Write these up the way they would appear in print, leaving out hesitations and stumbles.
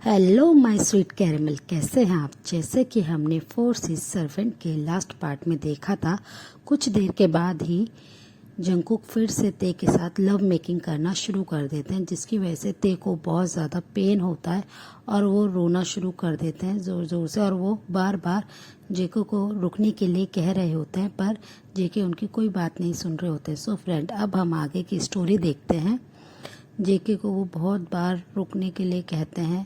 Hello my sweet caramel, कैसे हैं आप। जैसे कि हमने 4 सीज सर्वेंट के लास्ट पार्ट में देखा था, कुछ देर के बाद ही जंगकुक फिर से ते के साथ लव मेकिंग करना शुरू कर देते हैं, जिसकी वजह से ते को बहुत ज़्यादा पेन होता है और वो रोना शुरू कर देते हैं ज़ोर ज़ोर से। और वो बार बार जेको को रुकने के लिए कह रहे होते हैं, पर जेके उनकी कोई बात नहीं सुन रहे होते। सो फ्रेंड, अब हम आगे की स्टोरी देखते हैं। जेके को वो बहुत बार रुकने के लिए कहते हैं,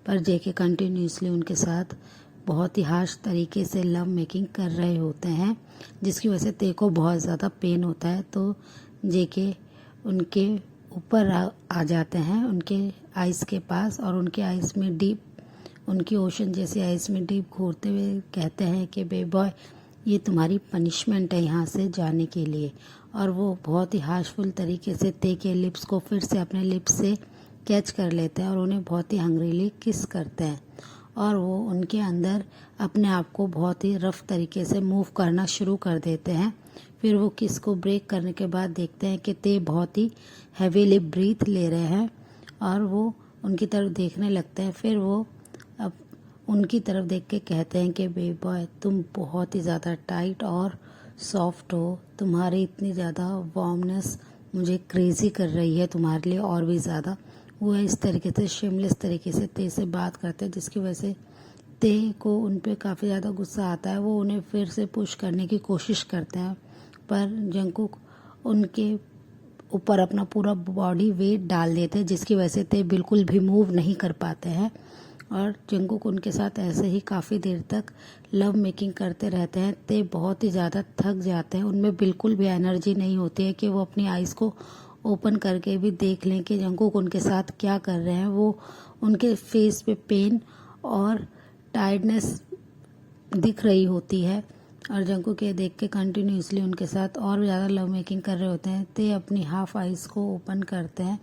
पर जेके कंटिन्यूसली उनके साथ बहुत ही हार्श तरीके से लव मेकिंग कर रहे होते हैं, जिसकी वजह से ते को बहुत ज़्यादा पेन होता है। तो जेके उनके ऊपर आ जाते हैं, उनके आइज़ के पास, और उनके आइज़ में डीप, उनकी ओशन जैसी आइज़ में डीप घूरते हुए कहते हैं कि बेबी बॉय, ये तुम्हारी पनिशमेंट है यहाँ से जाने के लिए। और वो बहुत ही हार्शफुल तरीके से ते के लिप्स को फिर से अपने लिप्स से कैच कर लेते हैं और उन्हें बहुत ही हंग्रीली किस करते हैं। और वो उनके अंदर अपने आप को बहुत ही रफ तरीके से मूव करना शुरू कर देते हैं। फिर वो किस को ब्रेक करने के बाद देखते हैं कि ते बहुत ही हैवीली ब्रीथ ले रहे हैं और वो उनकी तरफ देखने लगते हैं। फिर वो अब उनकी तरफ देख के कहते हैं कि बेबी बॉय, तुम बहुत ही ज़्यादा टाइट और सॉफ्ट हो, तुम्हारी इतनी ज़्यादा वार्मनेस मुझे क्रेज़ी कर रही है तुम्हारे लिए और भी ज़्यादा। वो इस तरीके से शेमलेस तरीके से ते से बात करते हैं, जिसकी वजह से ते को उन पे काफ़ी ज़्यादा गुस्सा आता है। वो उन्हें फिर से पुश करने की कोशिश करते हैं, पर जंगकुक उनके ऊपर अपना पूरा बॉडी वेट डाल देते हैं, जिसकी वजह से ते बिल्कुल भी मूव नहीं कर पाते हैं। और जंगकुक उनके साथ ऐसे ही काफ़ी देर तक लव मेकिंग करते रहते हैं। ते बहुत ही ज़्यादा थक जाते हैं, उनमें बिल्कुल भी एनर्जी नहीं होती है कि वो अपनी आइज़ को ओपन करके भी देख लें कि जंगकुक उनके साथ क्या कर रहे हैं। वो उनके फेस पे पेन और टायर्डनेस दिख रही होती है और जंगकुक ये देख के कंटिन्यूसली उनके साथ और ज़्यादा लव मेकिंग कर रहे होते हैं। ते अपनी हाफ आइज़ को ओपन करते हैं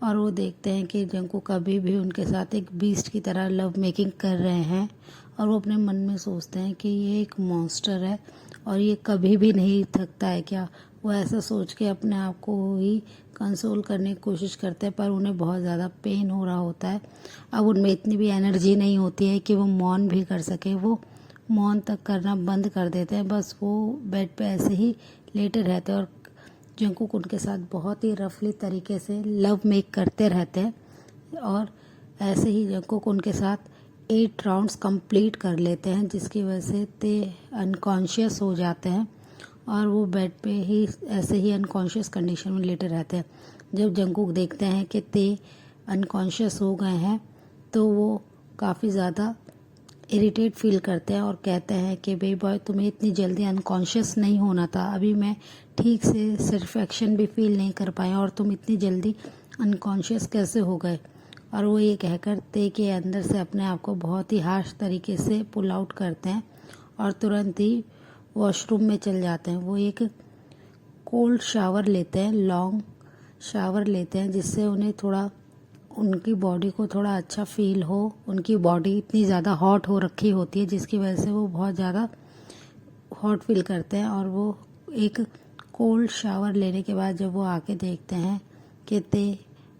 और वो देखते हैं कि जंगकुक अभी भी उनके साथ एक बीस्ट की तरह लव मेकिंग कर रहे हैं। और वो अपने मन में सोचते हैं कि ये एक मॉन्स्टर है और ये कभी भी नहीं थकता है क्या। वो ऐसा सोच के अपने आप को ही कंसोल करने की कोशिश करते हैं, पर उन्हें बहुत ज़्यादा पेन हो रहा होता है। अब उनमें इतनी भी एनर्जी नहीं होती है कि वो मौन भी कर सके। वो मौन तक करना बंद कर देते हैं, बस वो बेड पे ऐसे ही लेटे रहते हैं और जंगकुक उनके साथ बहुत ही रफली तरीके से लव मेक करते रहते हैं। और ऐसे ही जंगकुक उनके साथ 8 राउंड्स कंप्लीट कर लेते हैं, जिसकी वजह से ते अनकॉन्शियस हो जाते हैं और वो बेड पे ही ऐसे ही अनकॉन्शियस कंडीशन में लेटे रहते हैं। जब जंगकुक देखते हैं कि ते अनकॉन्शियस हो गए हैं, तो वो काफ़ी ज़्यादा इरिटेट फील करते हैं और कहते हैं कि बेबी बॉय, तुम्हें इतनी जल्दी अनकॉन्शियस नहीं होना था। अभी मैं ठीक से सेटिस्फैक्शन भी फील नहीं कर पाया और तुम इतनी जल्दी अनकॉन्शियस कैसे हो गए। और वो ये कहकर ते के अंदर से अपने आप को बहुत ही हार्श तरीके से पुल आउट करते हैं और तुरंत ही वॉशरूम में चल जाते हैं। वो एक कोल्ड शावर लेते हैं, लॉन्ग शावर लेते हैं, जिससे उन्हें थोड़ा उनकी बॉडी को थोड़ा अच्छा फील हो। उनकी बॉडी इतनी ज़्यादा हॉट हो रखी होती है, जिसकी वजह से वो बहुत ज़्यादा हॉट फील करते हैं। और वो एक कोल्ड शावर लेने के बाद जब वो आके देखते हैं कि ते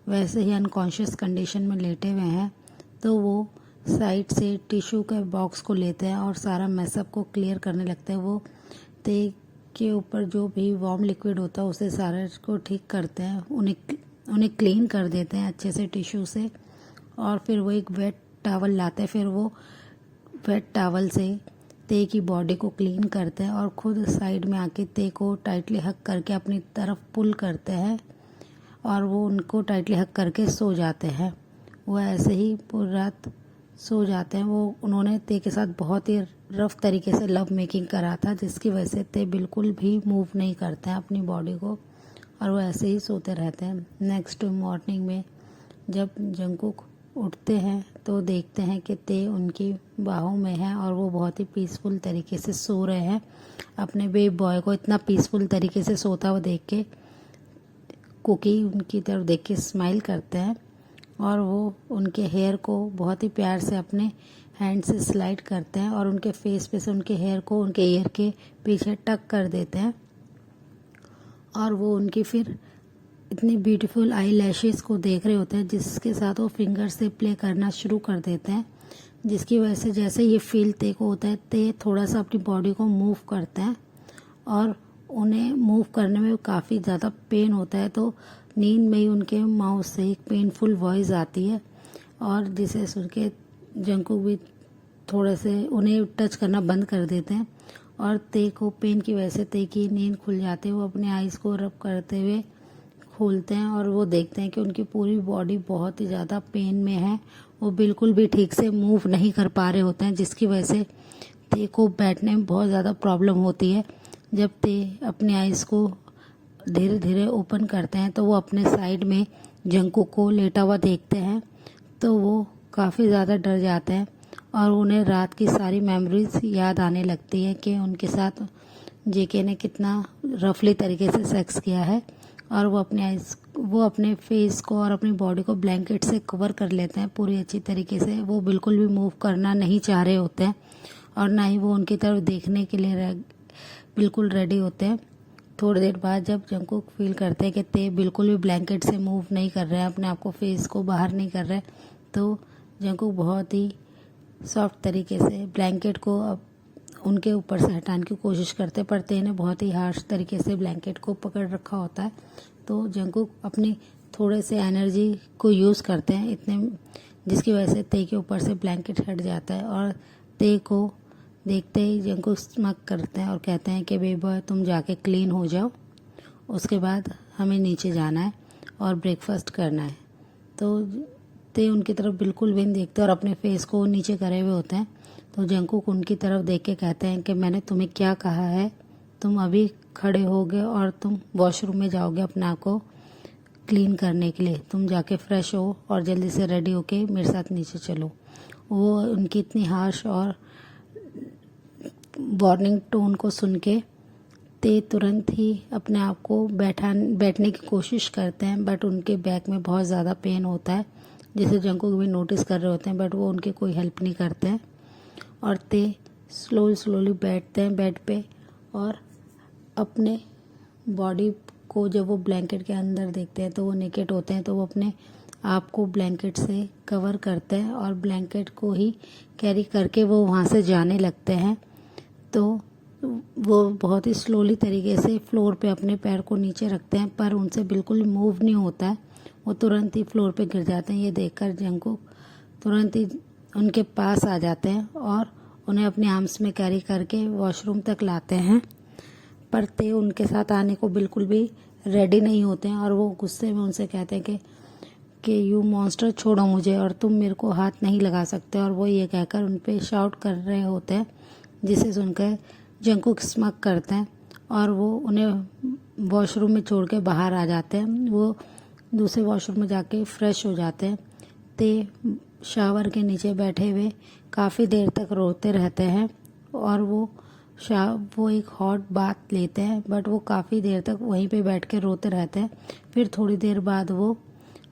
वैसे ही अनकॉन्शियस कंडीशन में लेटे हुए हैं, तो वो साइड से टिश्यू के बॉक्स को लेते हैं और सारा मैसअप को क्लियर करने लगते हैं। वो ते के ऊपर जो भी वार्म लिक्विड होता है उसे सारे को ठीक करते हैं, उन्हें क्लीन कर देते हैं अच्छे से टिश्यू से। और फिर वो एक वेट टॉवल लाते हैं, फिर वो वेट टॉवल से ते की बॉडी को क्लीन करते हैं और खुद साइड में आके ते को टाइटली हक करके अपनी तरफ पुल करते हैं और वो उनको टाइटली हक करके सो जाते हैं। वो ऐसे ही पूरी रात सो जाते हैं। उन्होंने ते के साथ बहुत ही रफ तरीके से लव मेकिंग करा था, जिसकी वजह से ते बिल्कुल भी मूव नहीं करते हैं अपनी बॉडी को और वो ऐसे ही सोते रहते हैं। नेक्स्ट मॉर्निंग में जब जंगकुक उठते हैं तो देखते हैं कि ते उनकी बाहों में है और वो बहुत ही पीसफुल तरीके से सो रहे हैं। अपने बेबी बॉय को इतना पीसफुल तरीके से सोता हुआ देख के कुकी उनकी तरफ देख के स्माइल करते हैं और वो उनके हेयर को बहुत ही प्यार से अपने हैंड से स्लाइड करते हैं और उनके फेस पे से उनके हेयर को उनके ईयर के पीछे टक कर देते हैं। और वो उनकी फिर इतनी ब्यूटीफुल आई लैशेस को देख रहे होते हैं, जिसके साथ वो फिंगर से प्ले करना शुरू कर देते हैं, जिसकी वजह से जैसे ये फील ते को होता है, ते थोड़ा सा अपनी बॉडी को मूव करते हैं और उन्हें मूव करने में काफ़ी ज़्यादा पेन होता है। तो नींद में ही उनके माउथ से एक पेनफुल वॉइस आती है और जिसे सुन के जंकुक भी थोड़े से उन्हें टच करना बंद कर देते हैं और ते को पेन की वजह से ते की नींद खुल जाती है। वो अपने आइज़ को रब करते हुए खोलते हैं और वो देखते हैं कि उनकी पूरी बॉडी बहुत ही ज़्यादा पेन में है। वो बिल्कुल भी ठीक से मूव नहीं कर पा रहे होते हैं, जिसकी वजह से ते को बैठने में बहुत ज़्यादा प्रॉब्लम होती है। जब ते अपने आइज़ को धीरे धीरे ओपन करते हैं तो वो अपने साइड में जंकुक को लेटा हुआ देखते हैं, तो वो काफ़ी ज़्यादा डर जाते हैं और उन्हें रात की सारी मेमोरीज याद आने लगती है कि उनके साथ जेके ने कितना रफली तरीके से सेक्स किया है। और वो अपने फेस को और अपनी बॉडी को ब्लैंकेट से कवर कर लेते हैं पूरी अच्छी तरीके से। वो बिल्कुल भी मूव करना नहीं चाह रहे होते हैं और ना ही वो उनकी तरफ देखने के लिए बिल्कुल रेडी होते हैं। थोड़ी देर बाद जब जंकुक फील करते हैं कि ते बिल्कुल भी ब्लैंकेट से मूव नहीं कर रहे हैं, अपने आप को फेस को बाहर नहीं कर रहे, तो जंकुक बहुत ही सॉफ्ट तरीके से ब्लैंकेट को अब उनके ऊपर से हटाने की कोशिश करते, पर ते ने बहुत ही हार्श तरीके से ब्लैंकेट को पकड़ रखा होता है। तो जंकुक अपनी थोड़े से एनर्जी को यूज़ करते हैं इतने, जिसकी वजह से ते के ऊपर से ब्लैंकेट हट जाता है और ते को देखते ही जंकुक स्मक करते हैं और कहते हैं कि बेबी बॉय तुम जाके क्लीन हो जाओ, उसके बाद हमें नीचे जाना है और ब्रेकफास्ट करना है। तो ते उनकी तरफ बिल्कुल भी नहीं देखते और अपने फेस को नीचे करे हुए होते हैं। तो जंकुक उनकी तरफ देख के कहते हैं कि मैंने तुम्हें क्या कहा है, तुम अभी खड़े होगे और तुम वॉशरूम में जाओगे अपने आप को क्लीन करने के लिए, तुम जाके फ्रेश हो और जल्दी से रेडी होके मेरे साथ नीचे चलो। वो उनकी इतनी हार्श और वार्निंग टोन को सुन के ते तुरंत ही अपने आप को बैठने की कोशिश करते हैं, बट उनके बैक में बहुत ज़्यादा पेन होता है, जिसे जंकुक भी नोटिस कर रहे होते हैं, बट वो उनकी कोई हेल्प नहीं करते हैं। और ते स्लोली बैठते हैं बेड पे और अपने बॉडी को जब वो ब्लैंकेट के अंदर देखते हैं तो वो नेकेड होते हैं, तो वो अपने आप को ब्लैंकेट से कवर करते हैं और ब्लैंकेट को ही कैरी करके वो वहाँ से जाने लगते हैं। तो वो बहुत ही स्लोली तरीके से फ्लोर पे अपने पैर को नीचे रखते हैं, पर उनसे बिल्कुल मूव नहीं होता है, वो तुरंत ही फ्लोर पे गिर जाते हैं। ये देखकर जंकुक तुरंत ही उनके पास आ जाते हैं और उन्हें अपने आर्म्स में कैरी करके वॉशरूम तक लाते हैं, पर ते उनके साथ आने को बिल्कुल भी रेडी नहीं होते हैं और वो गुस्से में उनसे कहते हैं कि यू मॉन्स्टर छोड़ो मुझे और तुम मेरे को हाथ नहीं लगा सकते, और वो ये कहकर उन पे शाउट कर रहे होते हैं, जिसे सुनकर जंकुक स्मक करते हैं और वो उन्हें वॉशरूम में छोड़ के बाहर आ जाते हैं। वो दूसरे वॉशरूम में जाके फ्रेश हो जाते हैं। ते शावर के नीचे बैठे हुए काफ़ी देर तक रोते रहते हैं और वो एक हॉट बाथ लेते हैं, बट वो काफ़ी देर तक वहीं पे बैठ के रोते रहते हैं। फिर थोड़ी देर बाद वो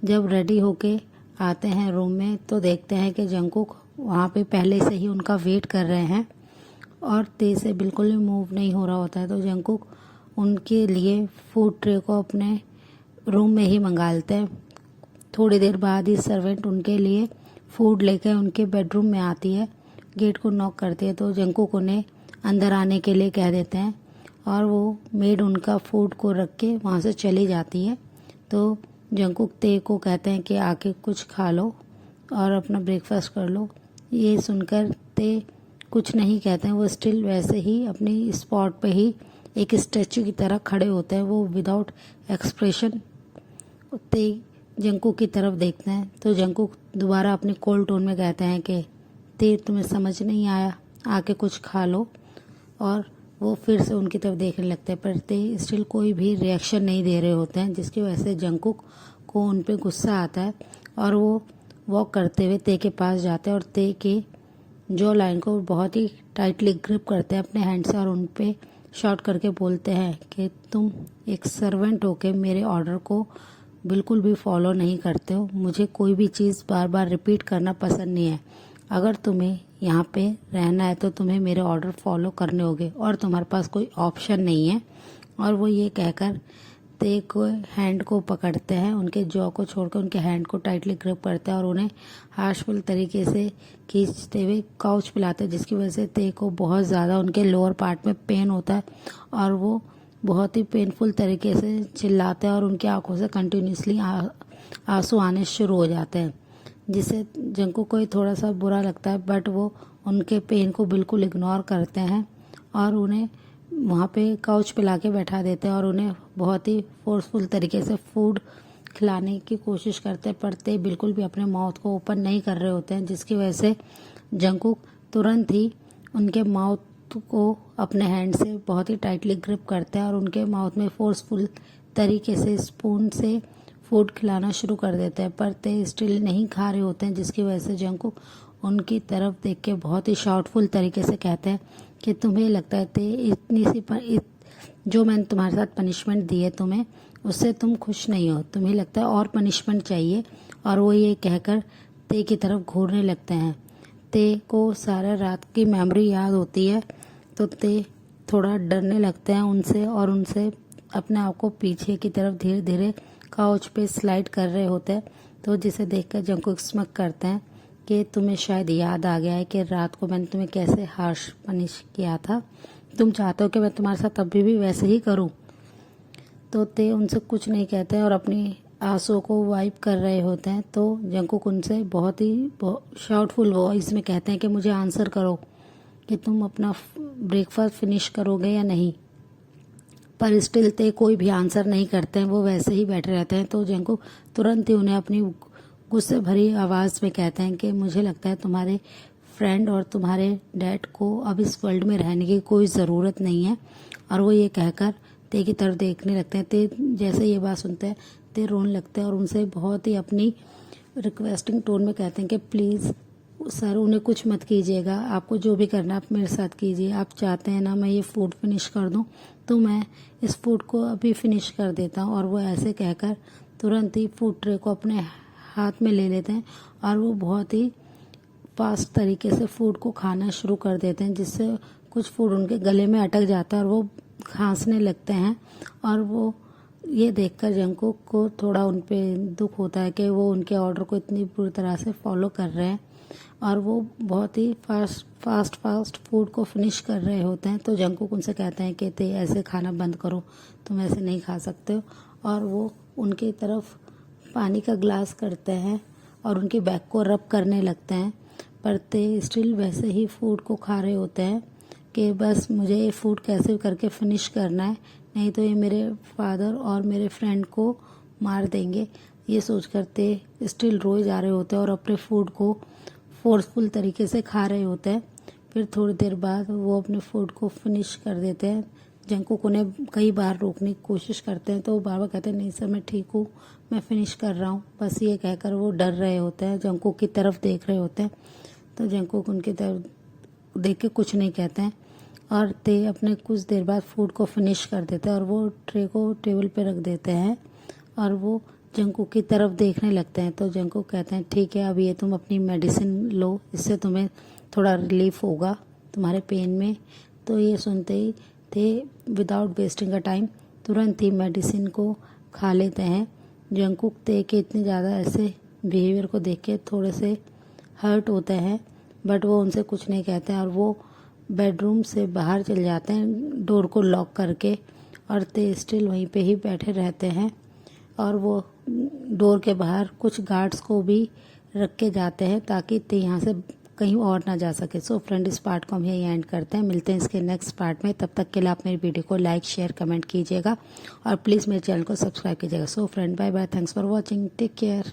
जब रेडी होके आते हैं रूम में तो देखते हैं कि जंकुक वहाँ पे पहले से ही उनका वेट कर रहे हैं और ते से बिल्कुल भी मूव नहीं हो रहा होता है। तो जंकुक उनके लिए फूड ट्रे को अपने रूम में ही मंगा लेते हैं। थोड़ी देर बाद ही सर्वेंट उनके लिए फूड लेकर उनके बेडरूम में आती है, गेट को नॉक करती है, तो जंकुक उन्हें अंदर आने के लिए कह देते हैं और वो मेड उनका फूड को रख के वहाँ से चली जाती है। तो जंकुक ते को कहते हैं कि आके कुछ खा लो और अपना ब्रेकफास्ट कर लो। ये सुनकर ते कुछ नहीं कहते हैं, वो स्टिल वैसे ही अपनी स्पॉट पे ही एक स्टैचू की तरह खड़े होते हैं। वो विदाउट एक्सप्रेशन ते जंकुक की तरफ देखते हैं, तो जंकुक दोबारा अपने कोल्ड टोन में कहते हैं कि ते तुम्हें समझ नहीं आया, आके कुछ खा लो, और वो फिर से उनकी तरफ देखने लगते हैं, पर ते स्टिल कोई भी रिएक्शन नहीं दे रहे होते हैं, जिसकी वजह से जंकुक को उन पे गुस्सा आता है और वो वॉक करते हुए ते के पास जाते हैं और ते के जॉ लाइन को बहुत ही टाइटली ग्रिप करते हैं अपने हैंड से और उन पे शॉट करके बोलते हैं कि तुम एक सर्वेंट होके मेरे ऑर्डर को बिल्कुल भी फॉलो नहीं करते हो, मुझे कोई भी चीज़ बार बार रिपीट करना पसंद नहीं है। अगर तुम्हें यहाँ पे रहना है तो तुम्हें मेरे ऑर्डर फॉलो करने होंगे और तुम्हारे पास कोई ऑप्शन नहीं है। और वो ये कहकर ते को हैंड को पकड़ते हैं, उनके जॉ को छोड़कर उनके हैंड को टाइटली ग्रिप करते हैं और उन्हें हार्शफुल तरीके से खींचते हुए काउच पिलाते हैं, जिसकी वजह से ते को बहुत ज़्यादा उनके लोअर पार्ट में पेन होता है और वो बहुत ही पेनफुल तरीके से चिल्लाते हैं और उनकी आंखों से कंटिन्यूसली आंसू आने शुरू हो जाते हैं, जिससे जंकुक को थोड़ा सा बुरा लगता है, बट वो उनके पेन को बिल्कुल इग्नोर करते हैं और उन्हें वहाँ पे काउच पिला के बैठा देते हैं और उन्हें बहुत ही फोर्सफुल तरीके से फूड खिलाने की कोशिश करते हैं, पर ते बिल्कुल भी अपने माउथ को ओपन नहीं कर रहे होते हैं, जिसकी वजह से जंकुक तुरंत ही उनके माउथ को अपने हैंड से बहुत ही टाइटली ग्रिप करते हैं और उनके माउथ में फोर्सफुल तरीके से स्पून से फूड खिलाना शुरू कर देते हैं, पर ते स्टिल नहीं खा रहे होते हैं, जिसकी वजह से जंकुक उनकी तरफ देख के बहुत ही शाउटफुल तरीके से कहते हैं कि तुम्हें लगता है ते इतनी सी जो मैंने तुम्हारे साथ पनिशमेंट दी है तुम्हें, उससे तुम खुश नहीं हो, तुम्हें लगता है और पनिशमेंट चाहिए। और वो ये कहकर ते की तरफ घूरने लगते हैं। ते को सारा रात की मेमोरी याद होती है, तो ते थोड़ा डरने लगते हैं उनसे और उनसे अपने आप को पीछे की तरफ धीरे धीरे काउच पे स्लाइड कर रहे होते हैं। तो जिसे देखकर जंकुक स्मक करते हैं कि तुम्हें शायद याद आ गया है कि रात को मैंने तुम्हें कैसे हार्श पनिश किया था, तुम चाहते हो कि मैं तुम्हारे साथ अभी भी वैसे ही करूं। तो ते उनसे कुछ नहीं कहते हैं और अपनी आंसुओं को वाइप कर रहे होते हैं। तो जंकुक उनसे बहुत ही शाउटफुल वॉइस में कहते हैं कि मुझे आंसर करो कि तुम अपना ब्रेकफास्ट फिनिश करोगे या नहीं, पर स्टिल ते कोई भी आंसर नहीं करते हैं, वो वैसे ही बैठे रहते हैं। तो जंकुक तुरंत ही उन्हें अपनी गुस्से भरी आवाज़ में कहते हैं कि मुझे लगता है तुम्हारे फ्रेंड और तुम्हारे डैड को अब इस वर्ल्ड में रहने की कोई ज़रूरत नहीं है। और वो ये कहकर ते की तरफ देखने लगते हैं। ते जैसे ये बात सुनते हैं ते रोने लगते हैं और उनसे बहुत ही अपनी रिक्वेस्टिंग टोन में कहते हैं कि प्लीज़ सर उन्हें कुछ मत कीजिएगा, आपको जो भी करना आप मेरे साथ कीजिए, आप चाहते हैं ना मैं ये फूड फिनिश कर दूं तो मैं इस फूड को अभी फिनिश कर देता हूं। और वो ऐसे कहकर तुरंत ही फूड ट्रे को अपने हाथ में ले लेते हैं और वो बहुत ही फास्ट तरीके से फूड को खाना शुरू कर देते हैं, जिससे कुछ फूड उनके गले में अटक जाता है और वो खांसने लगते हैं। और वो ये देखकर जंकुक को थोड़ा उन पे दुख होता है कि वो उनके ऑर्डर को इतनी बुरी तरह से फॉलो कर रहे हैं और वो बहुत ही फास्ट फूड को फिनिश कर रहे होते हैं। तो जंकुक उनसे कहते हैं कि ते ऐसे खाना बंद करो, तुम ऐसे नहीं खा सकते हो। और वो उनकी तरफ पानी का ग्लास करते हैं और उनकी बैक को रब करने लगते हैं, पर ते स्टिल वैसे ही फूड को खा रहे होते हैं कि बस मुझे ये फूड कैसे करके फिनिश करना है, नहीं तो ये मेरे फादर और मेरे फ्रेंड को मार देंगे। ये सोचकर ते स्टिल रोए जा रहे होते हैं और अपने फूड को फोर्सफुल तरीके से खा रहे होते हैं। फिर थोड़ी देर बाद वो अपने फूड को फिनिश कर देते हैं। जंकुक उन्हें कई बार रोकने की कोशिश करते हैं, तो वो बार बार कहते हैं नहीं सर मैं ठीक हूँ, मैं फिनिश कर रहा हूँ, बस ये कहकर वो डर रहे होते हैं, जंकुक की तरफ देख रहे होते हैं। तो जंकुक उनकी तरफ देख के कुछ नहीं कहते हैं और ते अपने कुछ देर बाद फूड को फिनिश कर देते हैं और वो ट्रे को टेबल पे रख देते हैं और वो जंकुक की तरफ देखने लगते हैं। तो जंकुक कहते हैं ठीक है अब ये तुम अपनी मेडिसिन लो, इससे तुम्हें थोड़ा रिलीफ होगा तुम्हारे पेन में। तो ये सुनते ही थे विदाउट वेस्टिंग अ टाइम तुरंत ही मेडिसिन को खा लेते हैं। जंकुक ते के इतने ज़्यादा ऐसे बिहेवियर को देख के थोड़े से हर्ट होते हैं, बट वो उनसे कुछ नहीं कहते हैं और वो बेडरूम से बाहर चले जाते हैं डोर को लॉक करके, और ते स्टिल वहीं पे ही बैठे रहते हैं। और वो डोर के बाहर कुछ गार्ड्स को भी रख के जाते हैं ताकि ते यहाँ से कहीं और ना जा सके। सो फ्रेंड इस पार्ट को हम यही एंड करते हैं, मिलते हैं इसके नेक्स्ट पार्ट में। तब तक के लिए आप मेरी वीडियो को लाइक शेयर कमेंट कीजिएगा और प्लीज़ मेरे चैनल को सब्सक्राइब कीजिएगा। So friend bye bye, thanks for watching, take care.